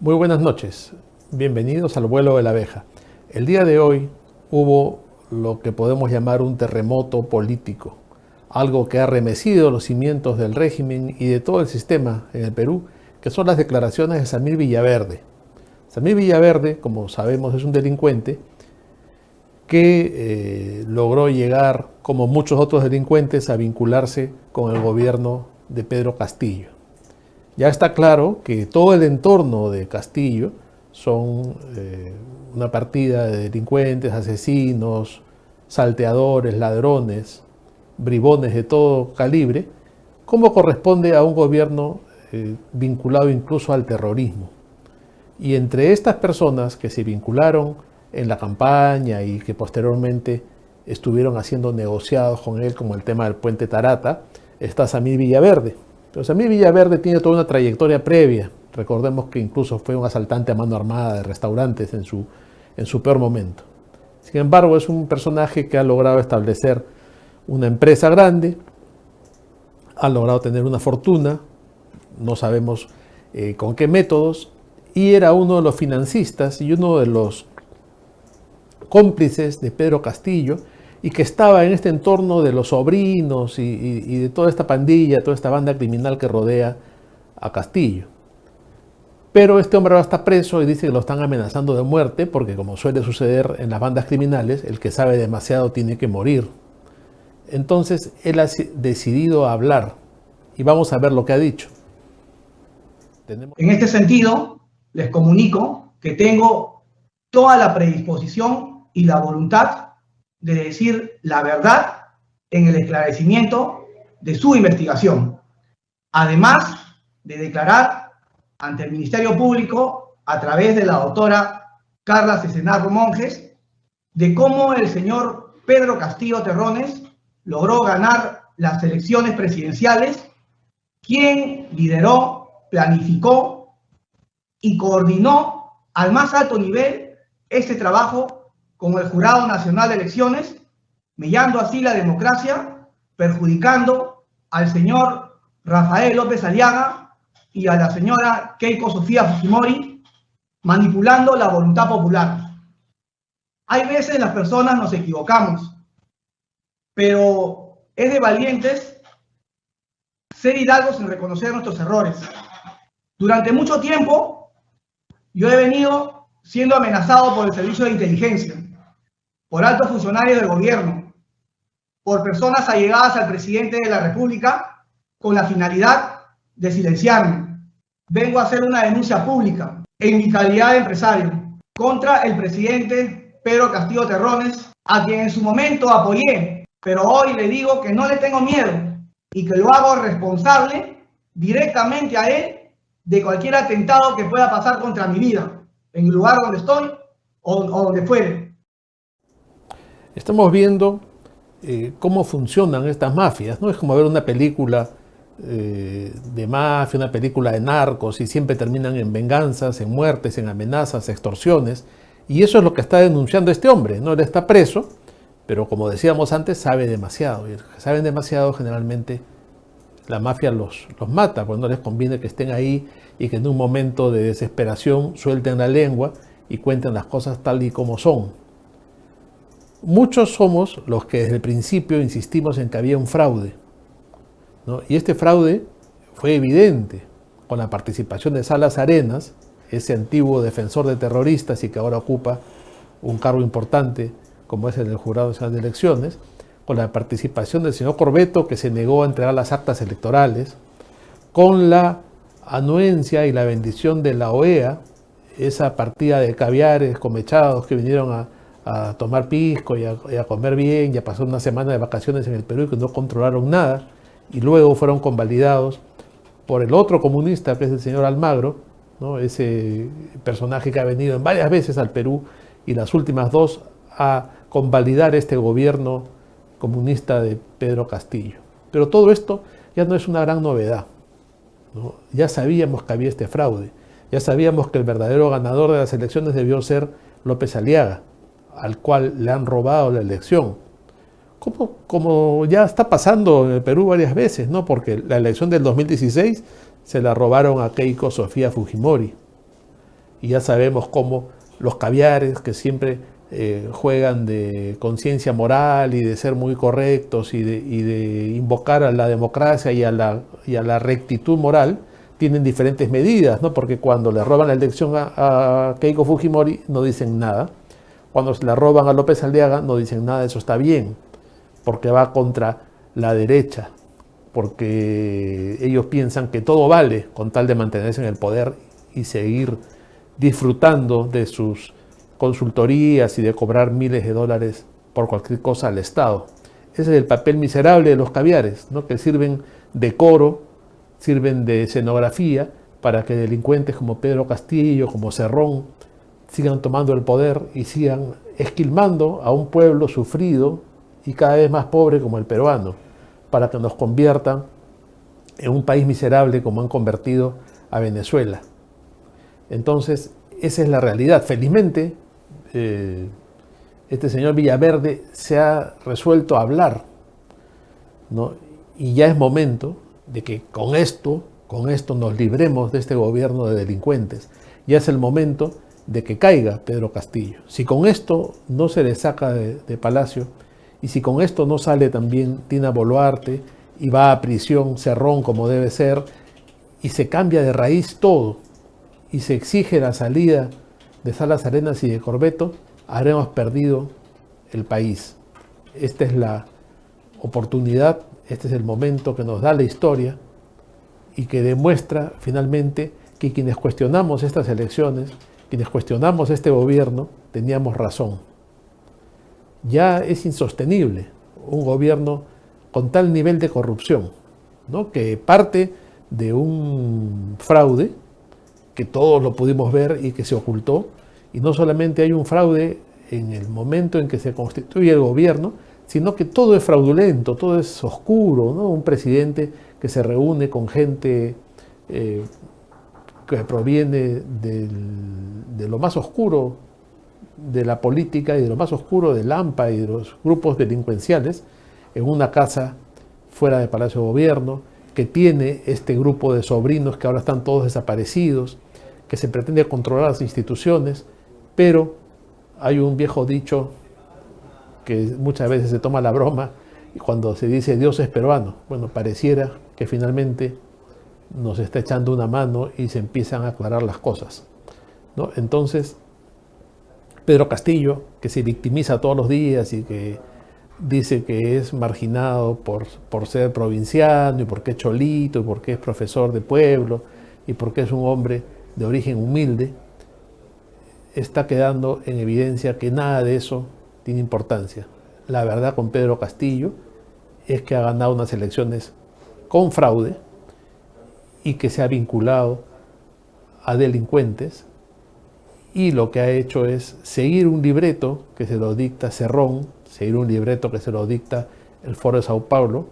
Muy buenas noches, bienvenidos al vuelo de la abeja. El día de hoy hubo lo que podemos llamar un terremoto político, algo que ha remecido los cimientos del régimen y de todo el sistema en el Perú, que son las declaraciones de Samir Villaverde. Samir Villaverde, como sabemos, es un delincuente que logró llegar, como muchos otros delincuentes, a vincularse con el gobierno de Pedro Castillo. Ya está claro que todo el entorno de Castillo son una partida de delincuentes, asesinos, salteadores, ladrones, bribones de todo calibre, como corresponde a un gobierno vinculado incluso al terrorismo. Y entre estas personas que se vincularon en la campaña y que posteriormente estuvieron haciendo negociados con él, como el tema del puente Tarata, está Samir Villaverde. Pero Samir Villaverde tiene toda una trayectoria previa. Recordemos que incluso fue un asaltante a mano armada de restaurantes en su peor momento. Sin embargo, es un personaje que ha logrado establecer una empresa grande, ha logrado tener una fortuna, no sabemos con qué métodos, y era uno de los financistas y uno de los cómplices de Pedro Castillo, y que estaba en este entorno de los sobrinos y de toda esta pandilla, toda esta banda criminal que rodea a Castillo. Pero este hombre ahora está preso y dice que lo están amenazando de muerte porque, como suele suceder en las bandas criminales, el que sabe demasiado tiene que morir. Entonces él ha decidido hablar y vamos a ver lo que ha dicho. En este sentido, les comunico que tengo toda la predisposición y la voluntad de decir la verdad en el esclarecimiento de su investigación, además de declarar ante el Ministerio Público, a través de la doctora Carla Cesenarro Monjes, de cómo el señor Pedro Castillo Terrones logró ganar las elecciones presidenciales, quien lideró, planificó y coordinó al más alto nivel este trabajo con el Jurado Nacional de Elecciones, mellando así la democracia, perjudicando al señor Rafael López Aliaga y a la señora Keiko Sofía Fujimori, manipulando la voluntad popular. Hay veces las personas nos equivocamos, pero es de valientes ser hidalgos sin reconocer nuestros errores. Durante mucho tiempo, yo he venido siendo amenazado por el servicio de inteligencia, por altos funcionarios del gobierno, por personas allegadas al presidente de la República, con la finalidad de silenciarme. Vengo a hacer una denuncia pública, en mi calidad de empresario, contra el presidente Pedro Castillo Terrones, a quien en su momento apoyé, pero hoy le digo que no le tengo miedo y que lo hago responsable directamente a él de cualquier atentado que pueda pasar contra mi vida, en el lugar donde estoy o donde fuere. Estamos viendo cómo funcionan estas mafias, ¿no? Es como ver una película de mafia, una película de narcos, y siempre terminan en venganzas, en muertes, en amenazas, extorsiones. Y eso es lo que está denunciando este hombre, ¿no? Él está preso, pero como decíamos antes, sabe demasiado. Y los que saben demasiado, generalmente la mafia los mata, porque no les conviene que estén ahí y que en un momento de desesperación suelten la lengua y cuenten las cosas tal y como son. Muchos somos los que desde el principio insistimos en que había un fraude, ¿no? Y este fraude fue evidente con la participación de Salas Arenas, ese antiguo defensor de terroristas y que ahora ocupa un cargo importante como es el del Jurado Nacional de Elecciones, con la participación del señor Corbeto, que se negó a entregar las actas electorales, con la anuencia y la bendición de la OEA, esa partida de caviares comechados que vinieron a tomar pisco y a comer bien y a pasar una semana de vacaciones en el Perú y que no controlaron nada, y luego fueron convalidados por el otro comunista, que es el señor Almagro, ¿no? Ese personaje que ha venido en varias veces al Perú y las últimas dos a convalidar este gobierno comunista de Pedro Castillo. Pero todo esto ya no es una gran novedad, ¿no? Ya sabíamos que había este fraude, ya sabíamos que el verdadero ganador de las elecciones debió ser López Aliaga, al cual le han robado la elección. Como ya está pasando en el Perú varias veces, ¿no? Porque la elección del 2016 se la robaron a Keiko Sofía Fujimori. y ya sabemos cómo los caviares que siempre juegan de conciencia moral y de ser muy correctos y de invocar a la democracia y a la rectitud moral, tienen diferentes medidas, ¿no? Porque cuando le roban la elección a Keiko Fujimori no dicen nada, cuando se la roban a López Aliaga no dicen nada, eso está bien, porque va contra la derecha, porque ellos piensan que todo vale con tal de mantenerse en el poder y seguir disfrutando de sus consultorías y de cobrar miles de dólares por cualquier cosa al Estado. Ese es el papel miserable de los caviares, ¿no? Que sirven de coro, sirven de escenografía para que delincuentes como Pedro Castillo, como Cerrón, sigan tomando el poder y sigan esquilmando a un pueblo sufrido y cada vez más pobre como el peruano, para que nos conviertan en un país miserable como han convertido a Venezuela. Entonces, esa es la realidad. Felizmente, este señor Villaverde se ha resuelto a hablar, ¿no? Y ya es momento de que con esto nos libremos de este gobierno de delincuentes. Ya es el momento de que caiga Pedro Castillo. Si con esto no se le saca de Palacio, y si con esto no sale también Dina Boluarte y va a prisión Cerrón como debe ser, y se cambia de raíz todo, y se exige la salida de Salas Arenas y de Corbeto, habremos perdido el país. Esta es la oportunidad, este es el momento que nos da la historia y que demuestra finalmente que quienes cuestionamos estas elecciones, quienes cuestionamos este gobierno, teníamos razón. Ya es insostenible un gobierno con tal nivel de corrupción, ¿no? Que parte de un fraude que todos lo pudimos ver y que se ocultó, y no solamente hay un fraude en el momento en que se constituye el gobierno, sino que todo es fraudulento, todo es oscuro, ¿no? Un presidente que se reúne con gente que proviene de lo más oscuro de la política y de lo más oscuro del AMPA y de los grupos delincuenciales en una casa fuera de Palacio de Gobierno, que tiene este grupo de sobrinos que ahora están todos desaparecidos, que se pretende controlar las instituciones, pero hay un viejo dicho que muchas veces se toma la broma y cuando se dice Dios es peruano, bueno, pareciera que finalmente nos está echando una mano y se empiezan a aclarar las cosas, ¿no? Entonces, Pedro Castillo, que se victimiza todos los días y que dice que es marginado por ser provinciano y porque es cholito y porque es profesor de pueblo y porque es un hombre de origen humilde, está quedando en evidencia que nada de eso tiene importancia. La verdad con Pedro Castillo es que ha ganado unas elecciones con fraude y que se ha vinculado a delincuentes, y lo que ha hecho es seguir un libreto que se lo dicta Cerrón, seguir un libreto que se lo dicta el Foro de Sao Paulo,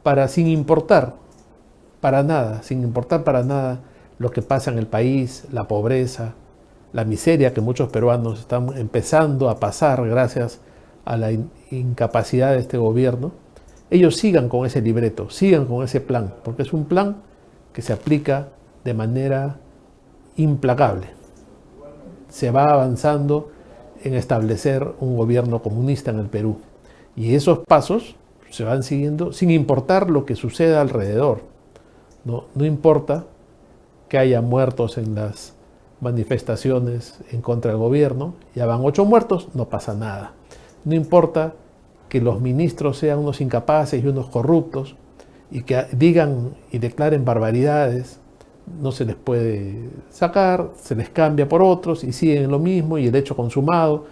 para sin importar para nada lo que pasa en el país, la pobreza, la miseria que muchos peruanos están empezando a pasar gracias a la incapacidad de este gobierno, ellos sigan con ese libreto, sigan con ese plan, porque es un plan que se aplica de manera implacable. Se va avanzando en establecer un gobierno comunista en el Perú. Y esos pasos se van siguiendo sin importar lo que suceda alrededor. No importa que haya muertos en las manifestaciones en contra del gobierno, ya van 8 muertos, no pasa nada. No importa que los ministros sean unos incapaces y unos corruptos y que digan y declaren barbaridades, no se les puede sacar, se les cambia por otros y siguen lo mismo y el hecho consumado,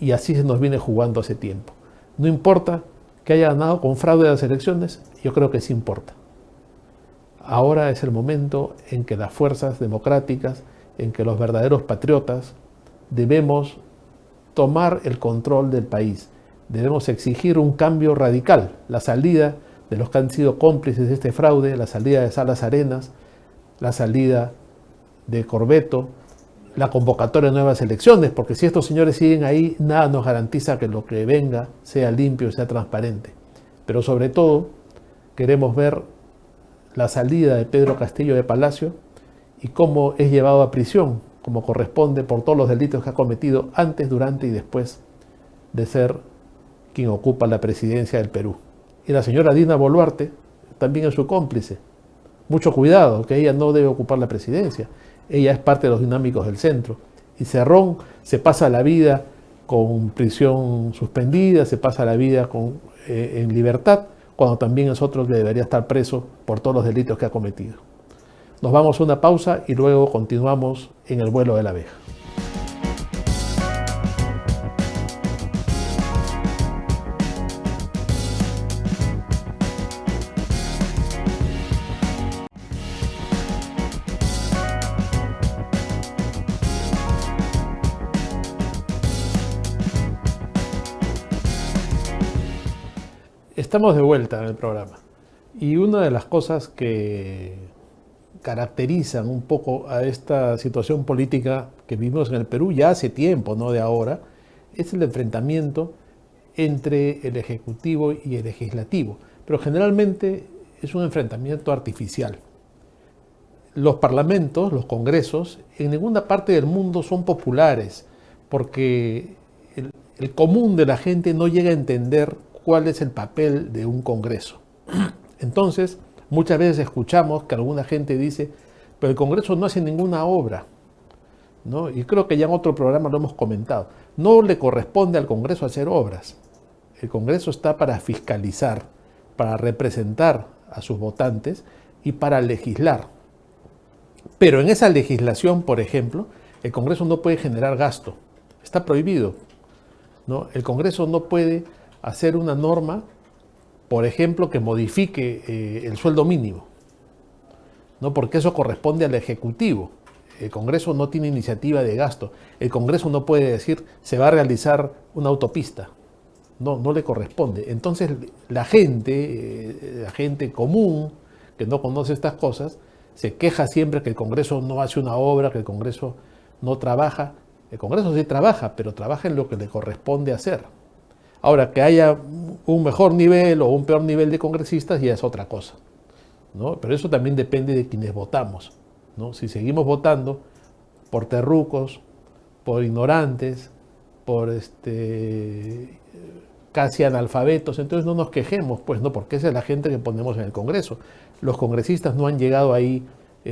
y así se nos viene jugando hace tiempo. No importa que haya ganado con fraude las elecciones, yo creo que sí importa. Ahora es el momento en que las fuerzas democráticas, en que los verdaderos patriotas debemos tomar el control del país. Debemos exigir un cambio radical, la salida de los que han sido cómplices de este fraude, la salida de Salas Arenas, la salida de Corbeto, la convocatoria de nuevas elecciones, porque si estos señores siguen ahí, nada nos garantiza que lo que venga sea limpio y sea transparente. Pero sobre todo, queremos ver la salida de Pedro Castillo de Palacio y cómo es llevado a prisión como corresponde por todos los delitos que ha cometido antes, durante y después de ser quien ocupa la presidencia del Perú. Y la señora Dina Boluarte también es su cómplice. Mucho cuidado, que ella no debe ocupar la presidencia. Ella es parte de los dinámicos del centro. Y Cerrón se pasa la vida con prisión suspendida, se pasa la vida en libertad, cuando también es otro que debería estar preso por todos los delitos que ha cometido. Nos vamos a una pausa y luego continuamos en el vuelo de la abeja. Estamos de vuelta en el programa y una de las cosas que caracterizan un poco a esta situación política que vivimos en el Perú ya hace tiempo, no de ahora, es el enfrentamiento entre el Ejecutivo y el Legislativo, pero generalmente es un enfrentamiento artificial. Los parlamentos, los congresos, en ninguna parte del mundo son populares porque el común de la gente no llega a entender cuál es el papel de un Congreso. Entonces, muchas veces escuchamos que alguna gente dice, pero el Congreso no hace ninguna obra, ¿no? Y creo que ya en otro programa lo hemos comentado. No le corresponde al Congreso hacer obras. El Congreso está para fiscalizar, para representar a sus votantes y para legislar. Pero en esa legislación, por ejemplo, el Congreso no puede generar gasto. Está prohibido, ¿no? El Congreso no puede hacer una norma, por ejemplo, que modifique el sueldo mínimo, ¿no? Porque eso corresponde al Ejecutivo. El Congreso no tiene iniciativa de gasto. El Congreso no puede decir, se va a realizar una autopista. No le corresponde. Entonces, la gente común, que no conoce estas cosas, se queja siempre que el Congreso no hace una obra, que el Congreso no trabaja. El Congreso sí trabaja, pero trabaja en lo que le corresponde hacer. Ahora, que haya un mejor nivel o un peor nivel de congresistas ya es otra cosa, ¿no? Pero eso también depende de quienes votamos, ¿no? Si seguimos votando por terrucos, por ignorantes, por casi analfabetos, entonces no nos quejemos, pues, ¿no? Porque esa es la gente que ponemos en el Congreso. Los congresistas no han llegado ahí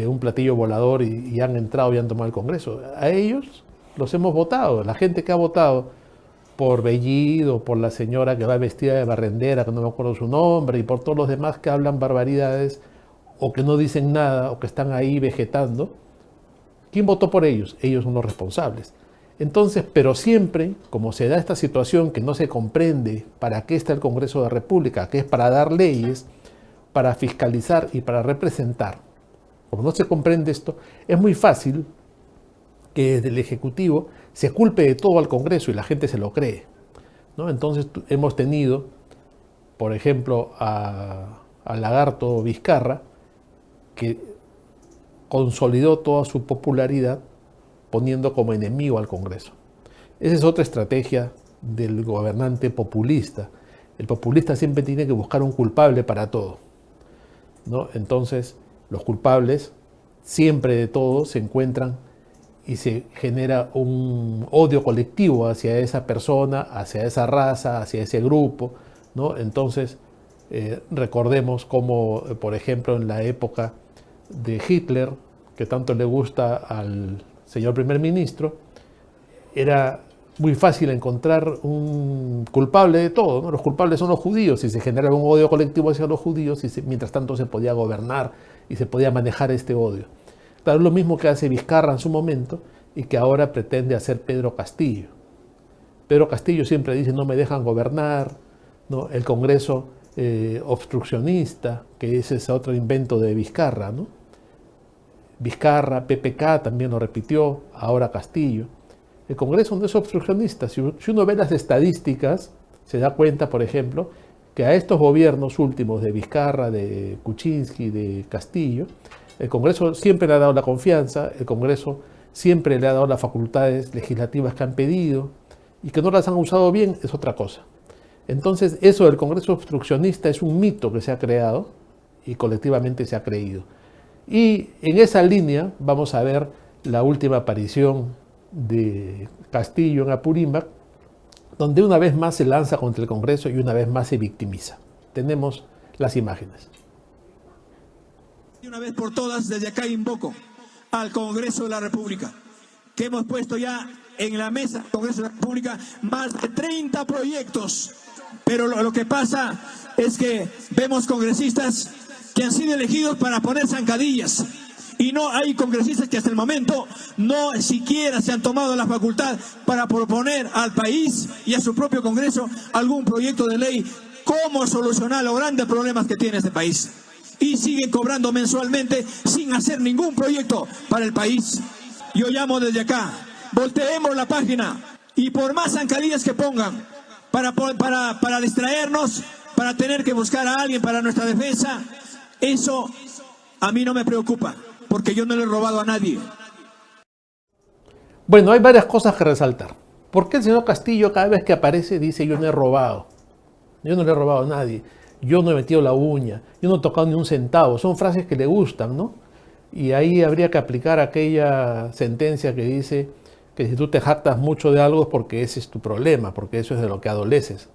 un platillo volador y han entrado y han tomado el Congreso. A ellos los hemos votado, la gente que ha votado por Bellido, por la señora que va vestida de barrendera, que no me acuerdo su nombre, y por todos los demás que hablan barbaridades, o que no dicen nada, o que están ahí vegetando. ¿Quién votó por ellos? Ellos son los responsables. Entonces, pero siempre, como se da esta situación que no se comprende para qué está el Congreso de la República, que es para dar leyes, para fiscalizar y para representar, como no se comprende esto, es muy fácil que desde el Ejecutivo se culpe de todo al Congreso y la gente se lo cree, ¿no? Entonces hemos tenido, por ejemplo, al lagarto Vizcarra, que consolidó toda su popularidad poniendo como enemigo al Congreso. Esa es otra estrategia del gobernante populista. El populista siempre tiene que buscar un culpable para todo, ¿no? Entonces, los culpables siempre de todo se encuentran y se genera un odio colectivo hacia esa persona, hacia esa raza, hacia ese grupo, ¿no? Entonces, recordemos cómo, por ejemplo, en la época de Hitler, que tanto le gusta al señor primer ministro, era muy fácil encontrar un culpable de todo, ¿no? Los culpables son los judíos y se generaba un odio colectivo hacia los judíos y mientras tanto se podía gobernar y se podía manejar este odio. Claro, es lo mismo que hace Vizcarra en su momento y que ahora pretende hacer Pedro Castillo. Pedro Castillo siempre dice, no me dejan gobernar, ¿no? El Congreso obstruccionista, que ese es otro invento de Vizcarra, ¿no? Vizcarra, PPK también lo repitió, ahora Castillo. El Congreso no es obstruccionista. Si uno ve las estadísticas, se da cuenta, por ejemplo, que a estos gobiernos últimos de Vizcarra, de Kuczynski, de Castillo, el Congreso siempre le ha dado la confianza, el Congreso siempre le ha dado las facultades legislativas que han pedido y que no las han usado bien es otra cosa. Entonces, eso del Congreso obstruccionista es un mito que se ha creado y colectivamente se ha creído. Y en esa línea vamos a ver la última aparición de Castillo en Apurímac, donde una vez más se lanza contra el Congreso y una vez más se victimiza. Tenemos las imágenes. Y una vez por todas, desde acá invoco al Congreso de la República, que hemos puesto ya en la mesa del Congreso de la República más de 30 proyectos, pero lo que pasa es que vemos congresistas que han sido elegidos para poner zancadillas, y no hay congresistas que hasta el momento no siquiera se han tomado la facultad para proponer al país y a su propio Congreso algún proyecto de ley cómo solucionar los grandes problemas que tiene este país. Y siguen cobrando mensualmente sin hacer ningún proyecto para el país. Yo llamo desde acá, volteemos la página y por más zancadillas que pongan para distraernos, para tener que buscar a alguien para nuestra defensa, eso a mí no me preocupa, porque yo no le he robado a nadie. Bueno, hay varias cosas que resaltar. ¿Por qué el señor Castillo cada vez que aparece dice yo no he robado? Yo no le he robado a nadie. Yo no he metido la uña, yo no he tocado ni un centavo. Son frases que le gustan, ¿no? Y ahí habría que aplicar aquella sentencia que dice que si tú te jactas mucho de algo es porque ese es tu problema, porque eso es de lo que adoleces,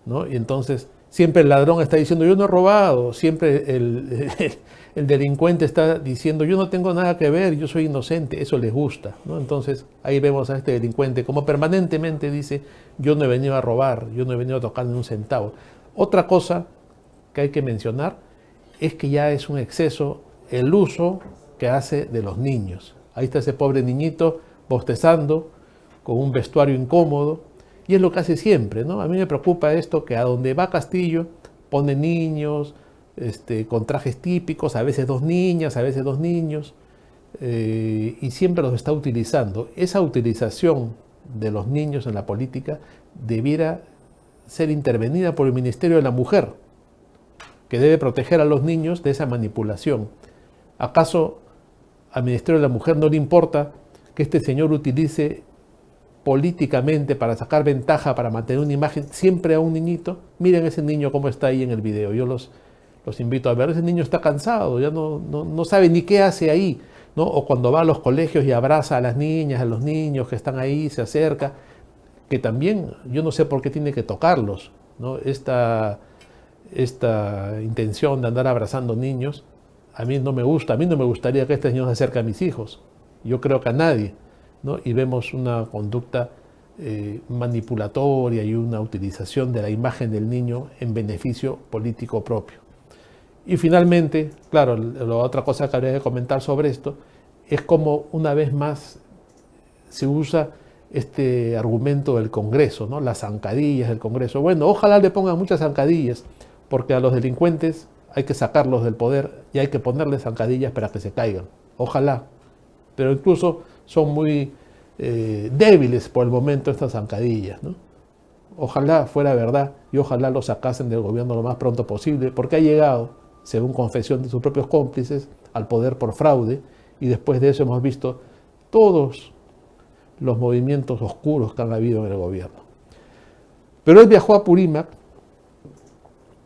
¿no? Y entonces siempre el ladrón está diciendo yo no he robado, siempre el delincuente está diciendo yo no tengo nada que ver, yo soy inocente, eso les gusta, ¿no? Entonces ahí vemos a este delincuente como permanentemente dice yo no he venido a robar, yo no he venido a tocar ni un centavo. Otra cosa que hay que mencionar es que ya es un exceso el uso que hace de los niños. Ahí está ese pobre niñito bostezando con un vestuario incómodo y es lo que hace siempre, ¿no? A mí me preocupa esto que a donde va Castillo pone niños con trajes típicos, a veces dos niñas, a veces dos niños y siempre los está utilizando. Esa utilización de los niños en la política debiera ser intervenida por el Ministerio de la Mujer, que debe proteger a los niños de esa manipulación. ¿Acaso al Ministerio de la Mujer no le importa que este señor utilice políticamente para sacar ventaja, para mantener una imagen siempre a un niñito? Miren ese niño cómo está ahí en el video, yo los invito a ver. Ese niño está cansado, ya no sabe ni qué hace ahí, ¿no? O cuando va a los colegios y abraza a las niñas, a los niños que están ahí, se acerca, que también yo no sé por qué tiene que tocarlos, ¿no? Esta intención de andar abrazando niños, a mí no me gusta, a mí no me gustaría que este señor se acerque a mis hijos, yo creo que a nadie, ¿no? Y vemos una conducta manipulatoria y una utilización de la imagen del niño en beneficio político propio. Y finalmente, claro, la otra cosa que habría que comentar sobre esto es cómo una vez más se usa este argumento del Congreso, ¿no? Las zancadillas del Congreso. Bueno, ojalá le pongan muchas zancadillas, porque a los delincuentes hay que sacarlos del poder y hay que ponerles zancadillas para que se caigan. Ojalá. Pero incluso son muy débiles por el momento estas zancadillas, ¿no? Ojalá fuera verdad y ojalá lo sacasen del gobierno lo más pronto posible, porque ha llegado, según confesión de sus propios cómplices, al poder por fraude, y después de eso hemos visto todos los movimientos oscuros que han habido en el gobierno. Pero él viajó a Apurímac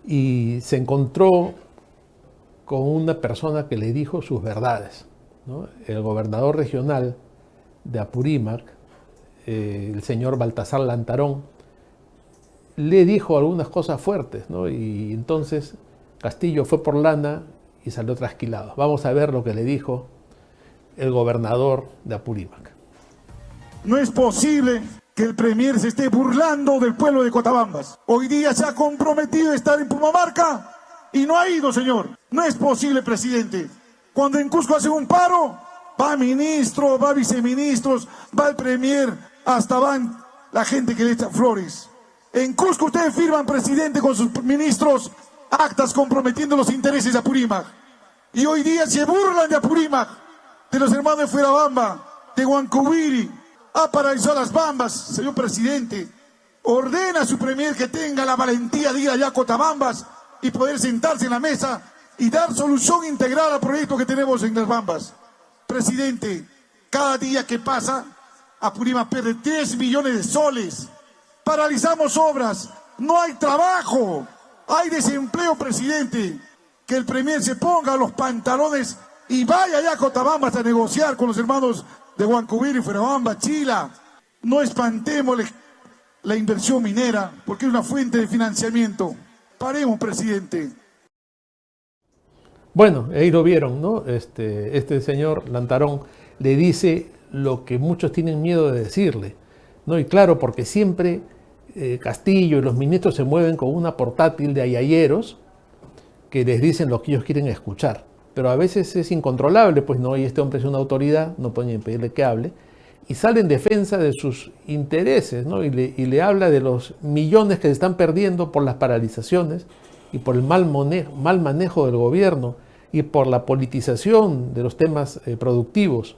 y se encontró con una persona que le dijo sus verdades, ¿no? El gobernador regional de Apurímac, el señor Baltasar Lantarón, le dijo algunas cosas fuertes, ¿no? Y entonces Castillo fue por lana y salió trasquilado. Vamos a ver lo que le dijo el gobernador de Apurímac. No es posible que el premier se esté burlando del pueblo de Cotabambas. Hoy día se ha comprometido a estar en Pumamarca y no ha ido, señor. No es posible, presidente. Cuando en Cusco hacen un paro, va ministro, va viceministros, va el premier, hasta van la gente que le echa flores. En Cusco ustedes firman, presidente, con sus ministros, actas comprometiendo los intereses de Apurímac. Y hoy día se burlan de Apurímac, de los hermanos de Fuerabamba, de Huancubiri. Ha paralizado las Bambas, señor presidente. Ordena a su premier que tenga la valentía de ir allá a Cotabambas y poder sentarse en la mesa y dar solución integral al proyecto que tenemos en las Bambas. Presidente, cada día que pasa, Apurímac pierde 3 millones de soles. Paralizamos obras, no hay trabajo, hay desempleo, presidente. Que el premier se ponga los pantalones y vaya allá a Cotabambas a negociar con los hermanos de Huancubiro y Fuerabamba, Chila. No espantemos la inversión minera, porque es una fuente de financiamiento. Paremos, presidente. Bueno, ahí lo vieron, ¿no? Este señor Lantarón le dice lo que muchos tienen miedo de decirle, ¿no? Y claro, porque siempre Castillo y los ministros se mueven con una portátil de ayayeros que les dicen lo que ellos quieren escuchar. Pero a veces es incontrolable, pues no, y este hombre es una autoridad, no pueden impedirle que hable, y sale en defensa de sus intereses, ¿no? Y le habla de los millones que se están perdiendo por las paralizaciones y por el mal manejo del gobierno y por la politización de los temas productivos,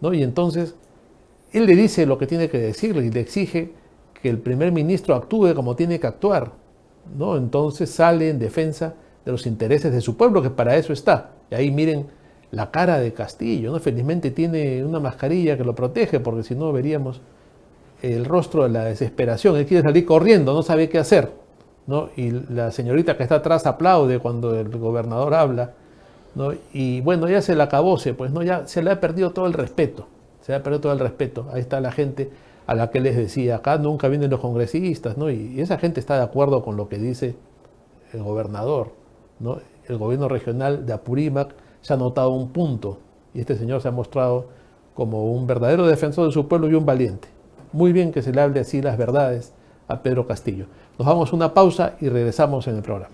¿no? Y entonces él le dice lo que tiene que decirle y le exige que el primer ministro actúe como tiene que actuar, ¿no? Entonces sale en defensa de los intereses de su pueblo, que para eso está. Y ahí miren la cara de Castillo, ¿no? Felizmente tiene una mascarilla que lo protege, porque si no veríamos el rostro de la desesperación. Él quiere salir corriendo, no sabe qué hacer, ¿no? Y la señorita que está atrás aplaude cuando el gobernador habla, ¿no? Y bueno, ya se le acabó, pues, ¿no? Ya se le ha perdido todo el respeto. Se le ha perdido todo el respeto. Ahí está la gente a la que les decía, acá nunca vienen los congresistas, ¿no? Y esa gente está de acuerdo con lo que dice el gobernador, ¿no? El gobierno regional de Apurímac se ha notado un punto y este señor se ha mostrado como un verdadero defensor de su pueblo y un valiente. Muy bien que se le hable así las verdades a Pedro Castillo. Nos vamos a una pausa y regresamos en el programa.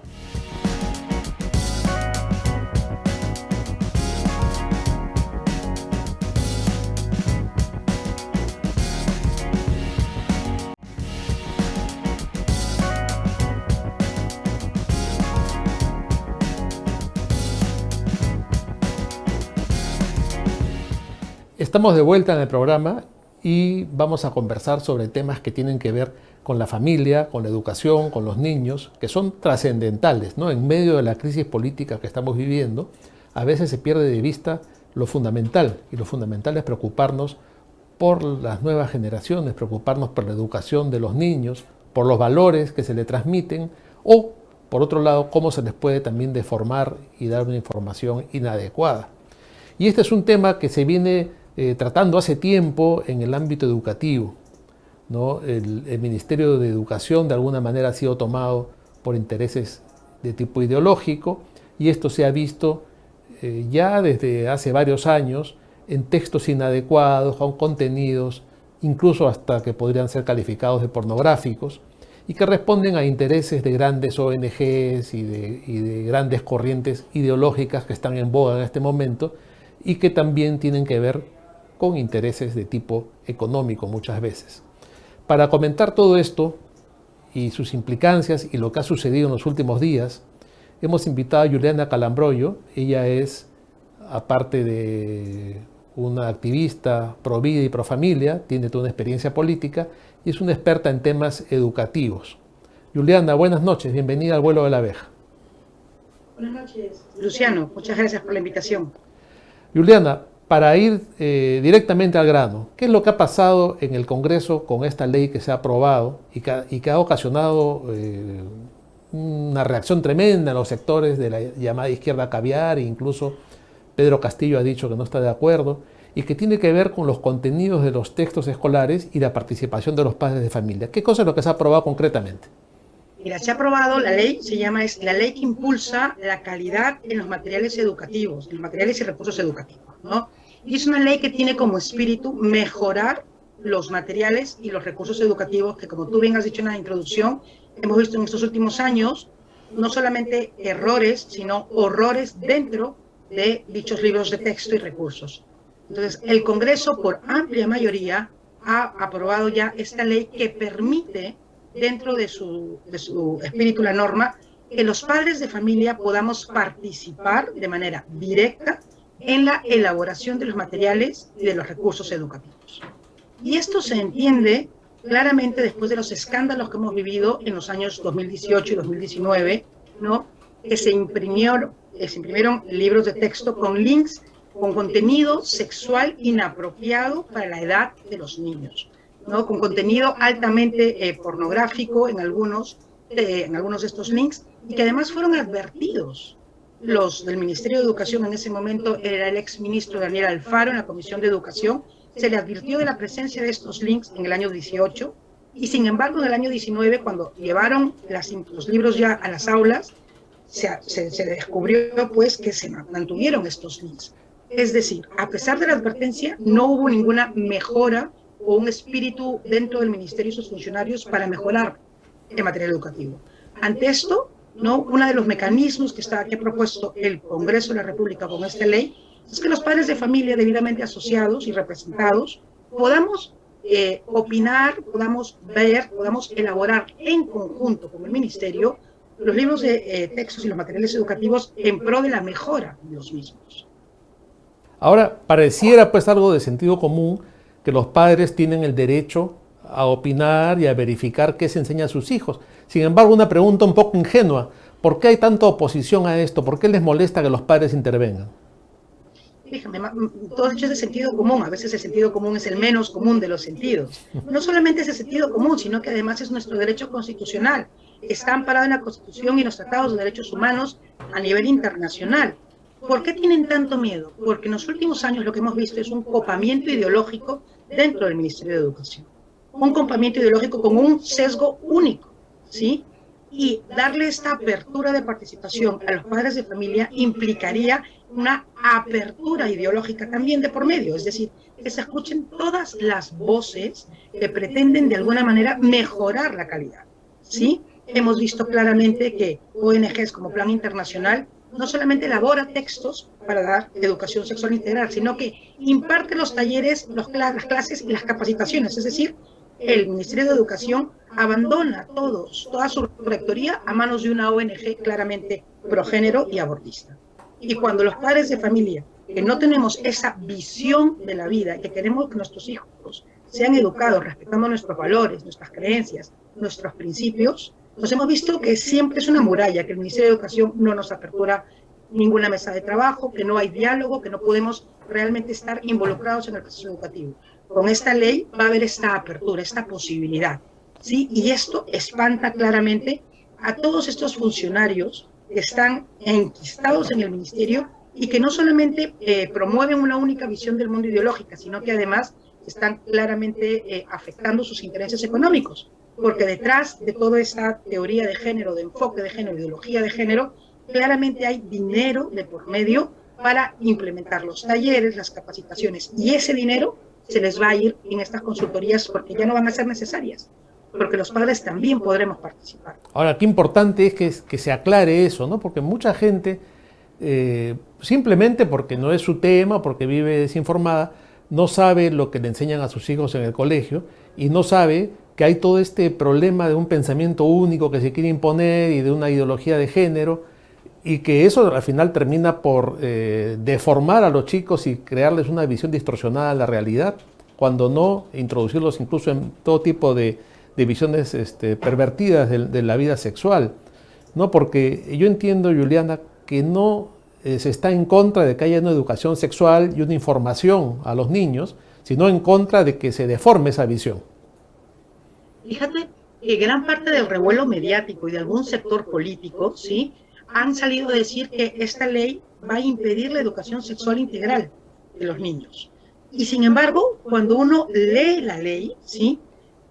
Estamos de vuelta en el programa y vamos a conversar sobre temas que tienen que ver con la familia, con la educación, con los niños, que son trascendentales, ¿no? En medio de la crisis política que estamos viviendo, a veces se pierde de vista lo fundamental, y lo fundamental es preocuparnos por las nuevas generaciones, preocuparnos por la educación de los niños, por los valores que se le transmiten, o, por otro lado, cómo se les puede también deformar y dar una información inadecuada. Y este es un tema que se viene tratando hace tiempo en el ámbito educativo, ¿no? El Ministerio de Educación de alguna manera ha sido tomado por intereses de tipo ideológico y esto se ha visto ya desde hace varios años en textos inadecuados, con contenidos, incluso hasta que podrían ser calificados de pornográficos y que responden a intereses de grandes ONGs y de grandes corrientes ideológicas que están en boga en este momento y que también tienen que ver con intereses de tipo económico muchas veces. Para comentar todo esto y sus implicancias y lo que ha sucedido en los últimos días, hemos invitado a Juliana Calambroyo. Ella es, aparte de una activista pro vida y pro familia, tiene toda una experiencia política y es una experta en temas educativos. Juliana, buenas noches, bienvenida al Vuelo de la Abeja. Buenas noches, Luciano, muchas gracias por la invitación. Juliana, para ir directamente al grano, ¿qué es lo que ha pasado en el Congreso con esta ley que se ha aprobado y que ha ocasionado una reacción tremenda en los sectores de la llamada izquierda caviar? E incluso Pedro Castillo ha dicho que no está de acuerdo y que tiene que ver con los contenidos de los textos escolares y la participación de los padres de familia. ¿Qué cosa es lo que se ha aprobado concretamente? Mira, se ha aprobado la ley, es la ley que impulsa la calidad en los materiales educativos, en los materiales y recursos educativos, ¿no? Y es una ley que tiene como espíritu mejorar los materiales y los recursos educativos que, como tú bien has dicho en la introducción, hemos visto en estos últimos años, no solamente errores, sino horrores dentro de dichos libros de texto y recursos. Entonces, el Congreso, por amplia mayoría, ha aprobado ya esta ley que permite, dentro de su espíritu, la norma, que los padres de familia podamos participar de manera directa en la elaboración de los materiales y de los recursos educativos. Y esto se entiende claramente después de los escándalos que hemos vivido en los años 2018 y 2019, ¿no? Que se imprimieron libros de texto con links con contenido sexual inapropiado para la edad de los niños, ¿no? Con contenido altamente pornográfico en algunos de estos links, y que además fueron advertidos. Los del Ministerio de Educación en ese momento era el exministro Daniel Alfaro en la Comisión de Educación, se le advirtió de la presencia de estos links en el año 18 y sin embargo en el año 19, cuando llevaron los libros ya a las aulas, se descubrió pues que se mantuvieron estos links. Es decir, a pesar de la advertencia, no hubo ninguna mejora o un espíritu dentro del ministerio y sus funcionarios para mejorar el material educativo. Ante esto, ¿no? Uno de los mecanismos que ha propuesto el Congreso de la República con esta ley es que los padres de familia debidamente asociados y representados podamos opinar, podamos ver, podamos elaborar en conjunto con el ministerio los libros de textos y los materiales educativos en pro de la mejora de los mismos. Ahora, pareciera pues algo de sentido común que los padres tienen el derecho a opinar y a verificar qué se enseña a sus hijos. Sin embargo, una pregunta un poco ingenua: ¿por qué hay tanta oposición a esto? ¿Por qué les molesta que los padres intervengan? Fíjame, todo hecho es de sentido común. A veces el sentido común es el menos común de los sentidos. No solamente es el sentido común, sino que además es nuestro derecho constitucional. Está amparado en la Constitución y los tratados de derechos humanos a nivel internacional. ¿Por qué tienen tanto miedo? Porque en los últimos años lo que hemos visto es un copamiento ideológico dentro del Ministerio de Educación. Un copamiento ideológico con un sesgo único, ¿sí? Y darle esta apertura de participación a los padres de familia implicaría una apertura ideológica también de por medio, es decir, que se escuchen todas las voces que pretenden de alguna manera mejorar la calidad, ¿sí? Hemos visto claramente que ONGs como Plan Internacional no solamente elabora textos para dar educación sexual integral, sino que imparte los talleres, las clases y las capacitaciones, es decir, el Ministerio de Educación abandona toda su rectoría a manos de una ONG claramente progénero y abortista. Y cuando los padres de familia, que no tenemos esa visión de la vida, que queremos que nuestros hijos sean educados respetando nuestros valores, nuestras creencias, nuestros principios, nos hemos visto que siempre es una muralla, que el Ministerio de Educación no nos apertura ninguna mesa de trabajo, que no hay diálogo, que no podemos realmente estar involucrados en el proceso educativo. Con esta ley va a haber esta apertura, esta posibilidad, ¿sí? Y esto espanta claramente a todos estos funcionarios que están enquistados en el ministerio y que no solamente promueven una única visión del mundo ideológica, sino que además están claramente afectando sus intereses económicos. Porque detrás de toda esta teoría de género, de enfoque de género, ideología de género, claramente hay dinero de por medio para implementar los talleres, las capacitaciones, y ese dinero se les va a ir en estas consultorías porque ya no van a ser necesarias, porque los padres también podremos participar. Ahora, qué importante es que se aclare eso, ¿no? Porque mucha gente, simplemente porque no es su tema, porque vive desinformada, no sabe lo que le enseñan a sus hijos en el colegio y no sabe que hay todo este problema de un pensamiento único que se quiere imponer y de una ideología de género, y que eso al final termina por deformar a los chicos y crearles una visión distorsionada de la realidad, cuando no introducirlos incluso en todo tipo de visiones pervertidas de la vida sexual, ¿no? Porque yo entiendo, Juliana, que no se está en contra de que haya una educación sexual y una información a los niños, sino en contra de que se deforme esa visión. Fíjate que gran parte del revuelo mediático y de algún sector político, ¿sí?, han salido a decir que esta ley va a impedir la educación sexual integral de los niños. Y sin embargo, cuando uno lee la ley, ¿sí?,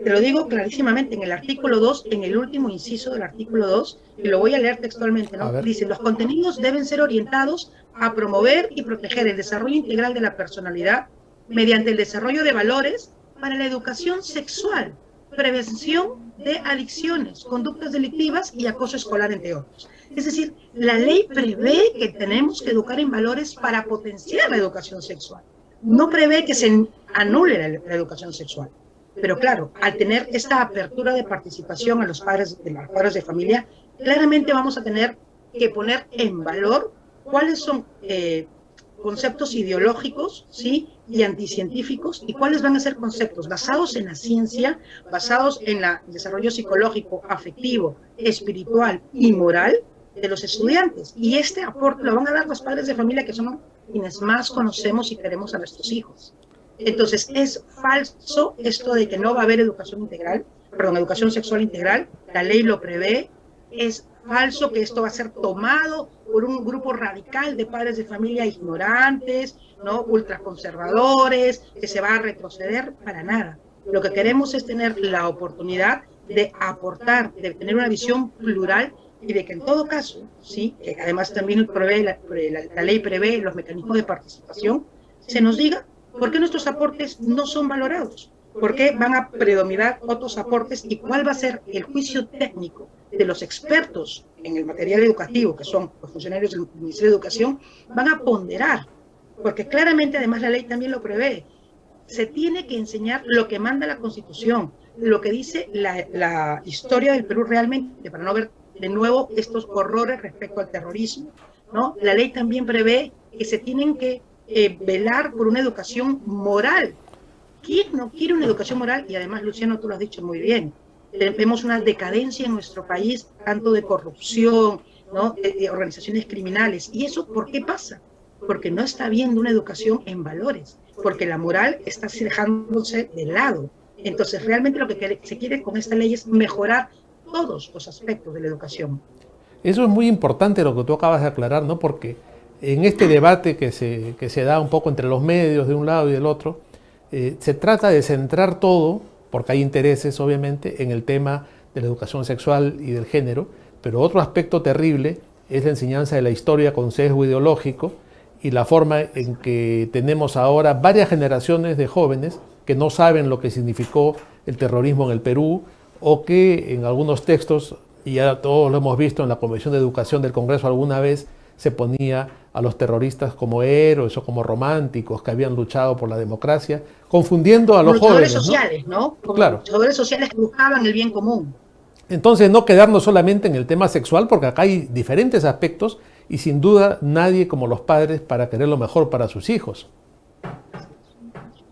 te lo digo clarísimamente, en el artículo 2, en el último inciso del artículo 2, y lo voy a leer textualmente, ¿no? Dice: los contenidos deben ser orientados a promover y proteger el desarrollo integral de la personalidad mediante el desarrollo de valores para la educación sexual, prevención de adicciones, conductas delictivas y acoso escolar, entre otros. Es decir, la ley prevé que tenemos que educar en valores para potenciar la educación sexual. No prevé que se anule la educación sexual. Pero claro, al tener esta apertura de participación a los padres de familia, claramente vamos a tener que poner en valor cuáles son conceptos ideológicos, ¿sí?, y anticientíficos, y cuáles van a ser conceptos basados en la ciencia, basados en el desarrollo psicológico, afectivo, espiritual y moral de los estudiantes. Y este aporte lo van a dar los padres de familia, que son quienes más conocemos y queremos a nuestros hijos. Entonces, es falso esto de que no va a haber educación sexual integral, la ley lo prevé. Es falso, que esto va a ser tomado por un grupo radical de padres de familia ignorantes, ¿no? Ultraconservadores, que se va a retroceder, para nada. Lo que queremos es tener la oportunidad de aportar, de tener una visión plural y de que en todo caso, sí, que además también la ley prevé los mecanismos de participación, se nos diga por qué nuestros aportes no son valorados, por qué van a predominar otros aportes y cuál va a ser el juicio técnico de los expertos en el material educativo, que son los funcionarios del Ministerio de Educación, van a ponderar, porque claramente además la ley también lo prevé. Se tiene que enseñar lo que manda la Constitución, lo que dice la historia del Perú realmente, para no ver de nuevo estos horrores respecto al terrorismo, ¿no? La ley también prevé que se tienen que velar por una educación moral. ¿Quién no quiere una educación moral? Y además, Luciano, tú lo has dicho muy bien, vemos una decadencia en nuestro país, tanto de corrupción, ¿no? De organizaciones criminales. ¿Y eso por qué pasa? Porque no está habiendo una educación en valores, porque la moral está dejándose de lado. Entonces, realmente lo que se quiere con esta ley es mejorar todos los aspectos de la educación. Eso es muy importante lo que tú acabas de aclarar, ¿no? Porque en este debate que se da un poco entre los medios de un lado y del otro, se trata de centrar todo, porque hay intereses obviamente, en el tema de la educación sexual y del género, pero otro aspecto terrible es la enseñanza de la historia con sesgo ideológico y la forma en que tenemos ahora varias generaciones de jóvenes que no saben lo que significó el terrorismo en el Perú, o que en algunos textos, y ya todos lo hemos visto en la Comisión de Educación del Congreso alguna vez, se ponía a los terroristas como héroes o como románticos que habían luchado por la democracia, confundiendo a los jóvenes, sociales, ¿no? Como claro. Luchadores sociales que buscaban el bien común. Entonces, no quedarnos solamente en el tema sexual, porque acá hay diferentes aspectos y sin duda nadie como los padres para querer lo mejor para sus hijos.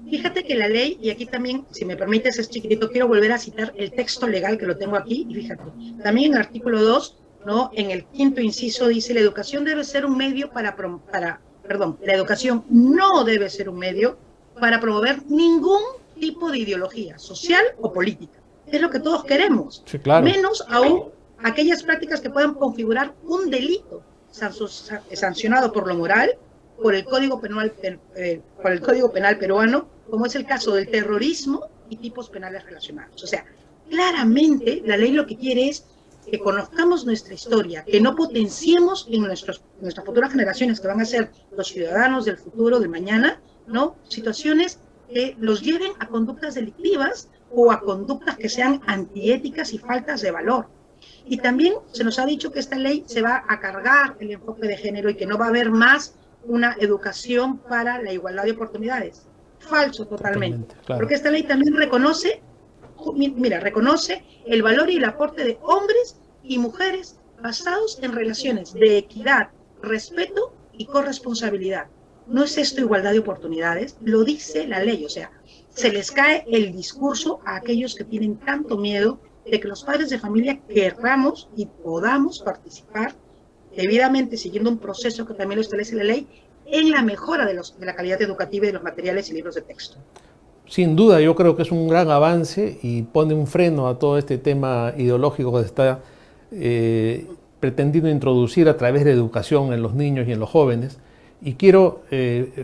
Fíjate que la ley, y aquí también, si me permites, es chiquitito, quiero volver a citar el texto legal que lo tengo aquí, y fíjate, también en el artículo 2, ¿no? En el 5º inciso dice, la educación debe ser un medio la educación no debe ser un medio para promover ningún tipo de ideología social o política. Es lo que todos queremos. Sí, claro. Menos aún aquellas prácticas que puedan configurar un delito sancionado por lo moral, por el Código Penal peruano, como es el caso del terrorismo y tipos penales relacionados. O sea, claramente la ley lo que quiere es que conozcamos nuestra historia, que no potenciemos en nuestras futuras generaciones, que van a ser los ciudadanos del futuro, del mañana, ¿no? Situaciones que los lleven a conductas delictivas o a conductas que sean antiéticas y faltas de valor. Y también se nos ha dicho que esta ley se va a cargar el enfoque de género y que no va a haber más una educación para la igualdad de oportunidades. Falso totalmente. Claro. Porque esta ley también reconoce el valor y el aporte de hombres y mujeres basados en relaciones de equidad, respeto y corresponsabilidad. ¿No es esto igualdad de oportunidades? Lo dice la ley, o sea, se les cae el discurso a aquellos que tienen tanto miedo de que los padres de familia querramos y podamos participar debidamente, siguiendo un proceso que también lo establece la ley, en la mejora de la calidad educativa y de los materiales y libros de texto. Sin duda, yo creo que es un gran avance y pone un freno a todo este tema ideológico que se está pretendiendo introducir a través de educación en los niños y en los jóvenes. Y quiero,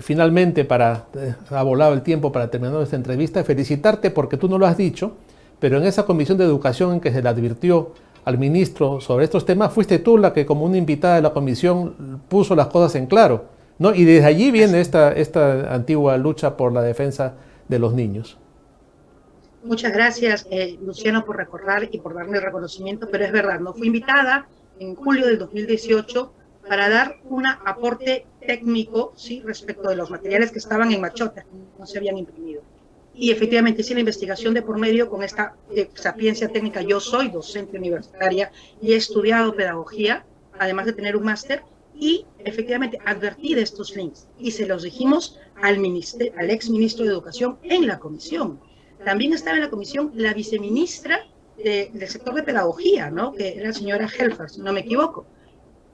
finalmente, ha volado el tiempo para terminar esta entrevista, felicitarte porque tú no lo has dicho, pero en esa comisión de educación en que se le advirtió al ministro sobre estos temas, fuiste tú la que como una invitada de la comisión puso las cosas en claro, ¿no? Y desde allí viene esta antigua lucha por la defensa de los niños. Muchas gracias, Luciano, por recordar y por darme el reconocimiento, pero es verdad, no fui invitada en julio del 2018 para dar un aporte técnico, ¿sí?, respecto de los materiales que estaban en Machota, no se habían imprimido. Y efectivamente hice la investigación de por medio con esta sapiencia técnica. Yo soy docente universitaria y he estudiado pedagogía, además de tener un máster, y efectivamente advertí de estos links y se los dijimos al ex ministro de Educación en la comisión. También estaba en la comisión la viceministra del sector de pedagogía, ¿no?, que era la señora Helfer, si no me equivoco.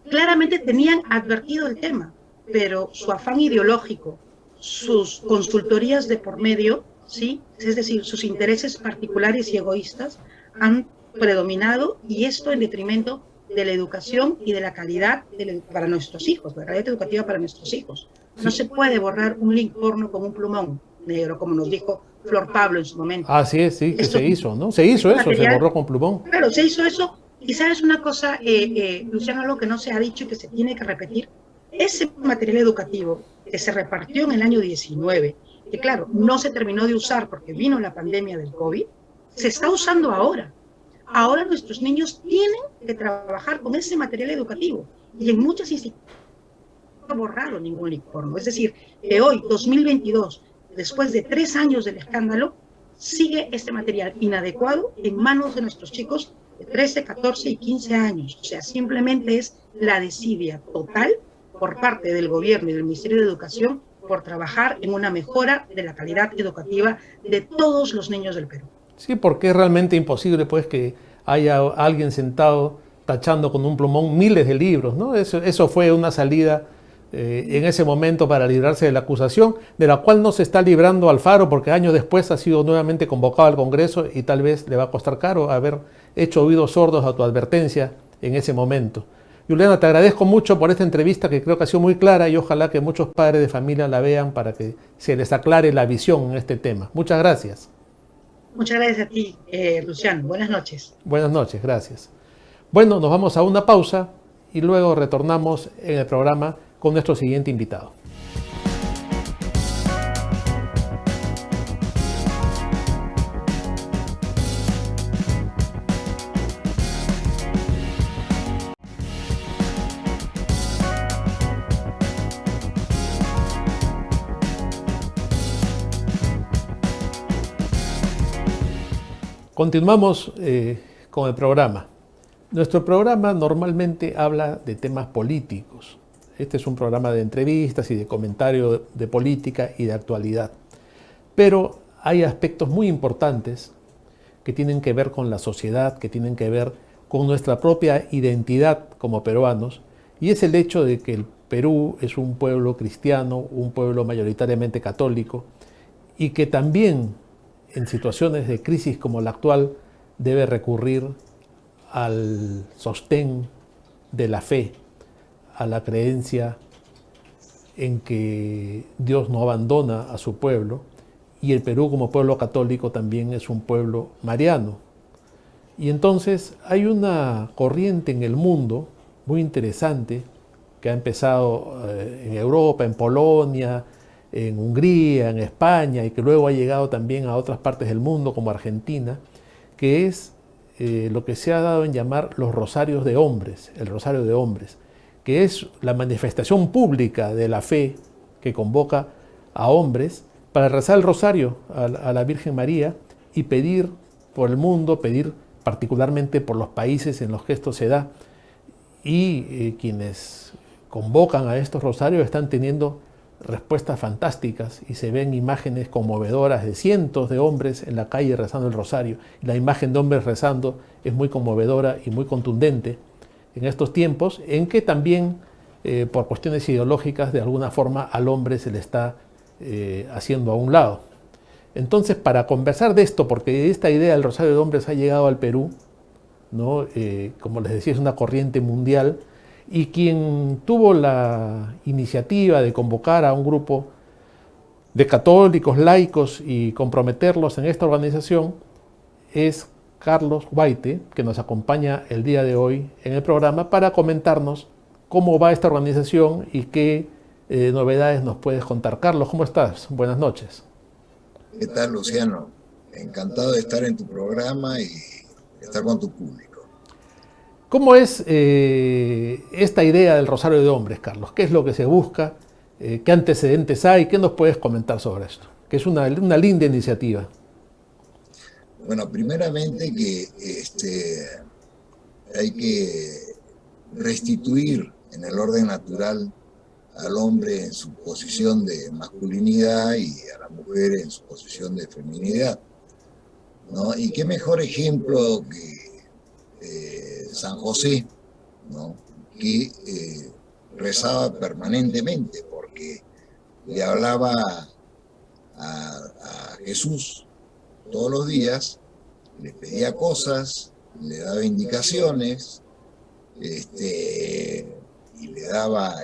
Claramente tenían advertido el tema, pero su afán ideológico, sus consultorías de por medio, ¿sí?, es decir, sus intereses particulares y egoístas han predominado, y esto en detrimento de la educación y de la calidad para nuestros hijos, de la calidad educativa para nuestros hijos. No se puede borrar un link porno con un plumón negro, como nos dijo Flor Pablo en su momento. Así es, sí, que se hizo, ¿no? Se hizo eso, se borró con plumón. Claro, se hizo eso. Y sabes una cosa, Luciano, algo que no se ha dicho y que se tiene que repetir, ese material educativo que se repartió en el año 19, que claro, no se terminó de usar porque vino la pandemia del COVID, se está usando ahora. Ahora nuestros niños tienen que trabajar con ese material educativo y en muchas instituciones no borraron ningún link porno. Es decir, que hoy, 2022, después de 3 años del escándalo, sigue este material inadecuado en manos de nuestros chicos de 13, 14 y 15 años. O sea, simplemente es la desidia total por parte del gobierno y del Ministerio de Educación por trabajar en una mejora de la calidad educativa de todos los niños del Perú. Sí, porque es realmente imposible pues que haya alguien sentado tachando con un plumón miles de libros, ¿no? Eso fue una salida en ese momento para librarse de la acusación, de la cual no se está librando Alfaro porque años después ha sido nuevamente convocado al Congreso y tal vez le va a costar caro haber hecho oídos sordos a tu advertencia en ese momento. Juliana, te agradezco mucho por esta entrevista que creo que ha sido muy clara y ojalá que muchos padres de familia la vean para que se les aclare la visión en este tema. Muchas gracias. Muchas gracias a ti, Luciano. Buenas noches. Buenas noches, gracias. Bueno, nos vamos a una pausa y luego retornamos en el programa con nuestro siguiente invitado. Continuamos con el programa. Nuestro programa normalmente habla de temas políticos. Este es un programa de entrevistas y de comentario de política y de actualidad. Pero hay aspectos muy importantes que tienen que ver con la sociedad, que tienen que ver con nuestra propia identidad como peruanos, y es el hecho de que el Perú es un pueblo cristiano, un pueblo mayoritariamente católico, y que también en situaciones de crisis como la actual debe recurrir al sostén de la fe, a la creencia en que Dios no abandona a su pueblo, y el Perú como pueblo católico también es un pueblo mariano. Y entonces hay una corriente en el mundo muy interesante que ha empezado en Europa, en Polonia, en Hungría, en España, y que luego ha llegado también a otras partes del mundo como Argentina, que es lo que se ha dado en llamar los rosarios de hombres, el rosario de hombres, que es la manifestación pública de la fe que convoca a hombres para rezar el rosario a la Virgen María y pedir por el mundo, pedir particularmente por los países en los que esto se da. Y quienes convocan a estos rosarios están teniendo respuestas fantásticas y se ven imágenes conmovedoras de cientos de hombres en la calle rezando el rosario. Y la imagen de hombres rezando es muy conmovedora y muy contundente en estos tiempos en que también por cuestiones ideológicas de alguna forma al hombre se le está haciendo a un lado. Entonces, para conversar de esto, porque esta idea del rosario de hombres ha llegado al Perú, ¿no? Como les decía, es una corriente mundial, y quien tuvo la iniciativa de convocar a un grupo de católicos, laicos y comprometerlos en esta organización es Carlos Guaite, que nos acompaña el día de hoy en el programa para comentarnos cómo va esta organización y qué novedades nos puedes contar. Carlos, ¿cómo estás? Buenas noches. ¿Qué tal, Luciano? Encantado de estar en tu programa y estar con tu público. ¿Cómo es esta idea del rosario de hombres, Carlos? ¿Qué es lo que se busca? ¿Qué antecedentes hay? ¿Qué nos puedes comentar sobre esto? Que es una linda iniciativa. Bueno, primeramente que hay que restituir en el orden natural al hombre en su posición de masculinidad y a la mujer en su posición de feminidad, ¿no? Y qué mejor ejemplo que San José, ¿no? Que rezaba permanentemente porque le hablaba a Jesús todos los días, le pedía cosas, le daba indicaciones, y le daba,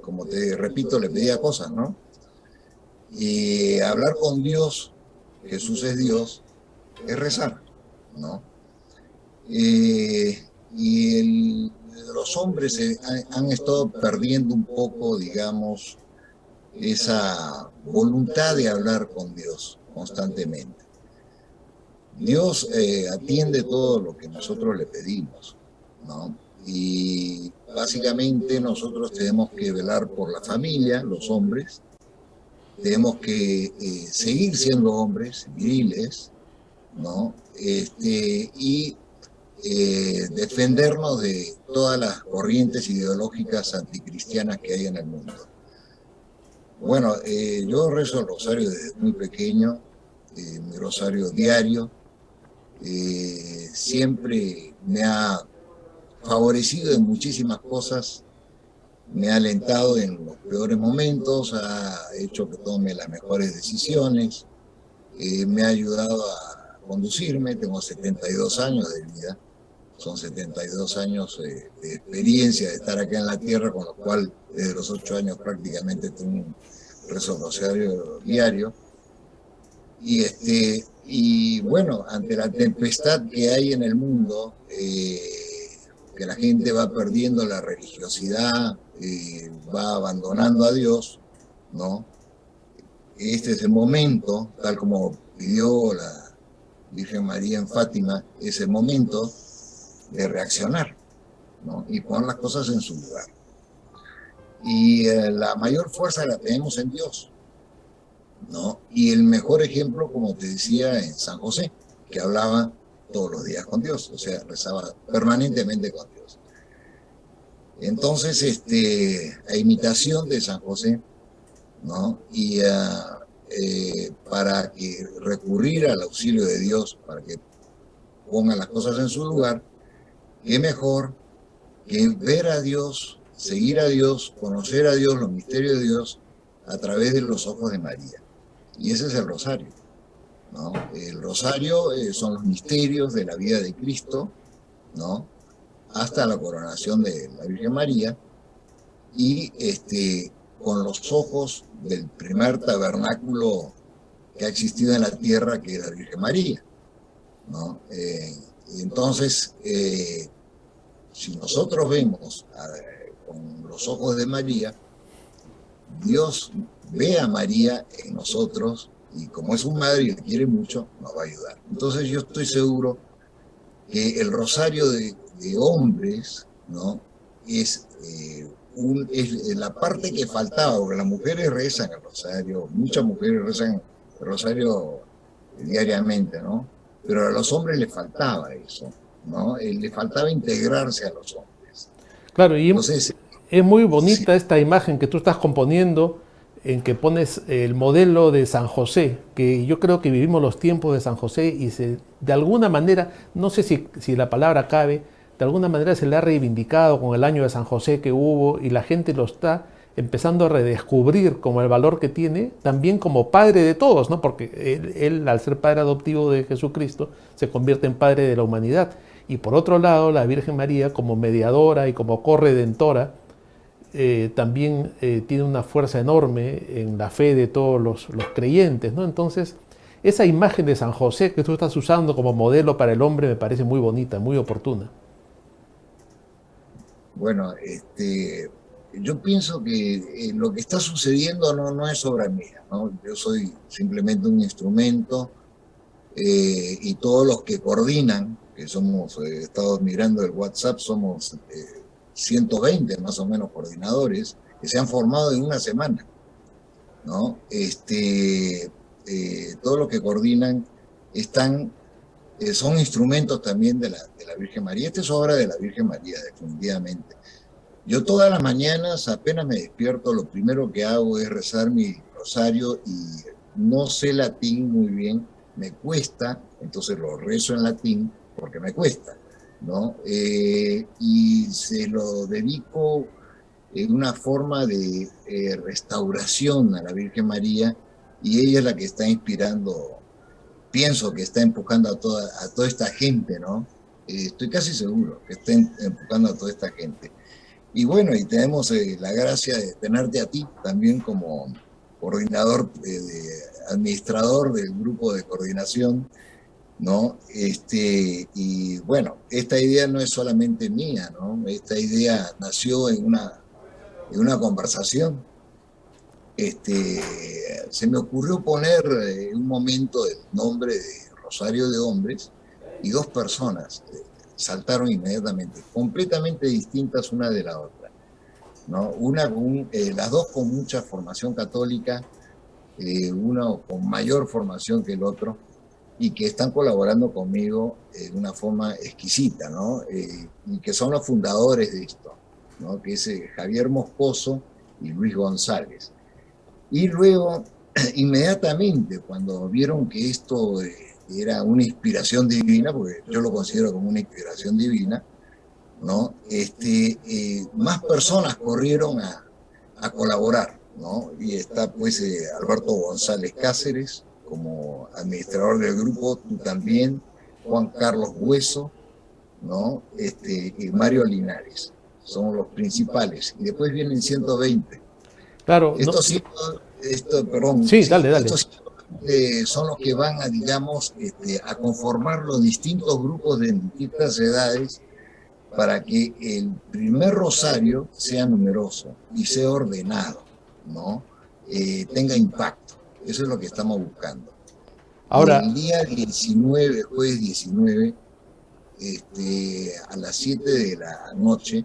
como te repito, le pedía cosas, ¿no? Y hablar con Dios, Jesús es Dios, es rezar, ¿no? Los hombres han estado perdiendo un poco, digamos, esa voluntad de hablar con Dios constantemente. Dios atiende todo lo que nosotros le pedimos, ¿no? Y básicamente nosotros tenemos que velar por la familia, los hombres, tenemos que seguir siendo hombres viriles, ¿no? Y defendernos de todas las corrientes ideológicas anticristianas que hay en el mundo. Bueno, yo rezo el rosario desde muy pequeño, mi rosario diario, siempre me ha favorecido en muchísimas cosas, me ha alentado en los peores momentos, ha hecho que tome las mejores decisiones, me ha ayudado a conducirme, tengo 72 años de vida, son 72 años de experiencia de estar acá en la tierra, con lo cual desde los 8 años prácticamente tengo un rezo rosario diario. Y bueno, ante la tempestad que hay en el mundo, que la gente va perdiendo la religiosidad, va abandonando a Dios, ¿no? Este es el momento, tal como pidió la Virgen María en Fátima, es el momento de reaccionar, ¿no? Y poner las cosas en su lugar. Y la mayor fuerza la tenemos en Dios, ¿no? Y el mejor ejemplo, como te decía, en San José, que hablaba todos los días con Dios, o sea, rezaba permanentemente con Dios. Entonces, a imitación de San José, ¿no? Y para que recurrir al auxilio de Dios, para que ponga las cosas en su lugar, qué mejor que ver a Dios, seguir a Dios, conocer a Dios, los misterios de Dios, a través de los ojos de María. Y ese es el rosario, ¿no? El rosario son los misterios de la vida de Cristo, ¿no? Hasta la coronación de la Virgen María, y con los ojos del primer tabernáculo que ha existido en la tierra, que es la Virgen María, ¿no? Entonces, si nosotros vemos con los ojos de María, Dios ve a María en nosotros, y como es un madre y le quiere mucho, nos va a ayudar. Entonces yo estoy seguro que el rosario de hombres, ¿no? es la parte que faltaba, porque las mujeres rezan el rosario, muchas mujeres rezan el rosario diariamente, ¿no? Pero a los hombres les faltaba eso, ¿no? Le faltaba integrarse a los hombres. Claro, y entonces, es muy bonita sí. Esta imagen que tú estás componiendo, en que pones el modelo de San José, que yo creo que vivimos los tiempos de San José y de alguna manera, no sé si la palabra cabe, de alguna manera se le ha reivindicado con el año de San José que hubo, y la gente lo está empezando a redescubrir como el valor que tiene, también como padre de todos, ¿no? Porque él, al ser padre adoptivo de Jesucristo, se convierte en padre de la humanidad. Y por otro lado, la Virgen María, como mediadora y como corredentora, también tiene una fuerza enorme en la fe de todos los creyentes, ¿no? Entonces, esa imagen de San José que tú estás usando como modelo para el hombre me parece muy bonita, muy oportuna. Bueno, yo pienso que lo que está sucediendo no es obra mía, ¿no? Yo soy simplemente un instrumento, y todos los que coordinan, que somos, he estado mirando el WhatsApp, somos 120 más o menos coordinadores, que se han formado en una semana, ¿no? Todos los que coordinan son instrumentos también de la Virgen María. Esta es obra de la Virgen María, definitivamente. Yo todas las mañanas, apenas me despierto, lo primero que hago es rezar mi rosario, y no sé latín muy bien, me cuesta, entonces lo rezo en latín porque me cuesta, ¿no? Y se lo dedico en una forma de restauración a la Virgen María, y ella es la que está inspirando, pienso que está empujando a toda esta gente, ¿no? estoy casi seguro que estén empujando a toda esta gente. Y bueno, y tenemos la gracia de tenerte a ti también como coordinador, administrador del grupo de coordinación, ¿no? Y bueno, esta idea no es solamente mía, ¿no? Esta idea nació en una conversación. Se me ocurrió poner en un momento el nombre de Rosario de Hombres y dos personas saltaron inmediatamente, completamente distintas una de la otra, ¿no? Las dos con mucha formación católica, uno con mayor formación que el otro, y que están colaborando conmigo de una forma exquisita, ¿no? Y que son los fundadores de esto, ¿no? Que es Javier Moscoso y Luis González. Y luego, inmediatamente, cuando vieron que esto era una inspiración divina, porque yo lo considero como una inspiración divina, ¿no? Más personas corrieron a colaborar, ¿no? Y está pues Alberto González Cáceres como administrador del grupo, tú también, Juan Carlos Hueso, ¿no? Y Mario Linares, son los principales. Y después vienen 120. Claro. Perdón. Sí, dale. Estos son los que van a, digamos, a conformar los distintos grupos de distintas edades para que el primer rosario sea numeroso y sea ordenado, ¿no? Tenga impacto. Eso es lo que estamos buscando. Ahora, el día 19, jueves 19, a las 7 de la noche,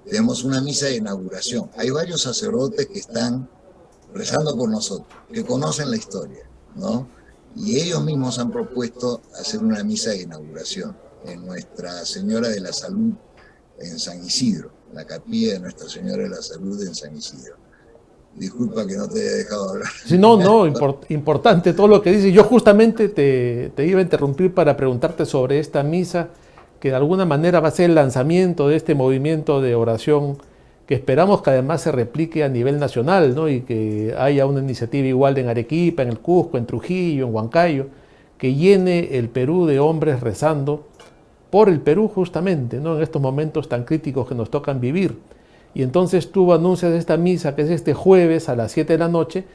tenemos una misa de inauguración. Hay varios sacerdotes que están rezando por nosotros, que conocen la historia, ¿no? Y ellos mismos han propuesto hacer una misa de inauguración en Nuestra Señora de la Salud en San Isidro, la capilla de Nuestra Señora de la Salud en San Isidro. Disculpa que no te haya dejado hablar. Sí, no, importante todo lo que dices. Yo justamente te iba a interrumpir para preguntarte sobre esta misa, que de alguna manera va a ser el lanzamiento de este movimiento de oración que esperamos que además se replique a nivel nacional, ¿no? Y que haya una iniciativa igual en Arequipa, en el Cusco, en Trujillo, en Huancayo, que llene el Perú de hombres rezando por el Perú justamente, ¿no? En estos momentos tan críticos que nos tocan vivir. Y entonces tú anuncias esta misa que es este jueves a las 7 de la noche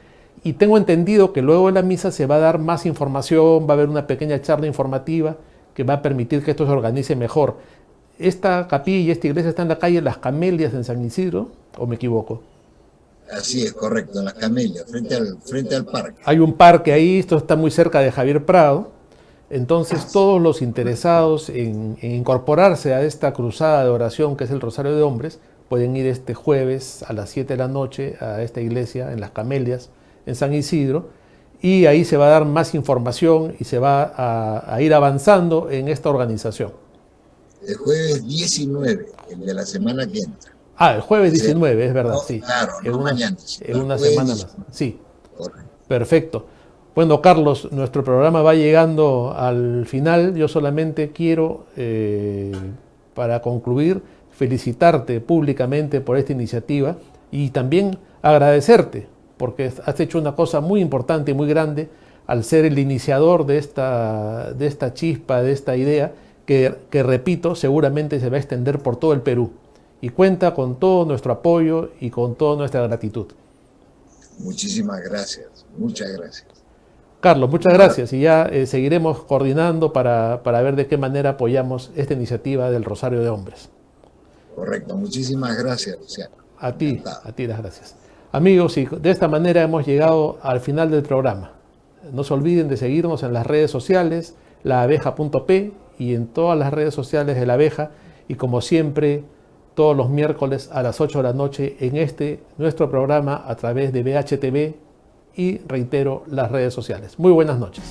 y tengo entendido que luego de la misa se va a dar más información, va a haber una pequeña charla informativa que va a permitir que esto se organice mejor. ¿Esta capilla y esta iglesia está en la calle Las Camelias en San Isidro o me equivoco? Así es, correcto, en Las Camelias, frente al parque. Hay un parque ahí, esto está muy cerca de Javier Prado. Entonces todos los interesados en incorporarse a esta cruzada de oración que es el Rosario de Hombres pueden ir este jueves a las 7 de la noche a esta iglesia en Las Camelias, en San Isidro, y ahí se va a dar más información y se va a ir avanzando en esta organización. El jueves 19, el de la semana que entra. El jueves 19, es verdad, no, sí. Claro, no mañana. En una semana más. Sí. Correcto. Perfecto. Bueno, Carlos, nuestro programa va llegando al final. Yo solamente quiero, para concluir, felicitarte públicamente por esta iniciativa y también agradecerte porque has hecho una cosa muy importante y muy grande al ser el iniciador de esta chispa, de esta idea que repito, seguramente se va a extender por todo el Perú y cuenta con todo nuestro apoyo y con toda nuestra gratitud. Muchísimas gracias, muchas gracias. Carlos, muchas gracias y ya seguiremos coordinando para ver de qué manera apoyamos esta iniciativa del Rosario de Hombres. Correcto, muchísimas gracias, Luciano. A ti las gracias. Amigos, y de esta manera hemos llegado al final del programa. No se olviden de seguirnos en las redes sociales, laabeja.p y en todas las redes sociales de La Abeja y como siempre, todos los miércoles a las 8 de la noche en nuestro programa a través de BHTV y reitero las redes sociales. Muy buenas noches.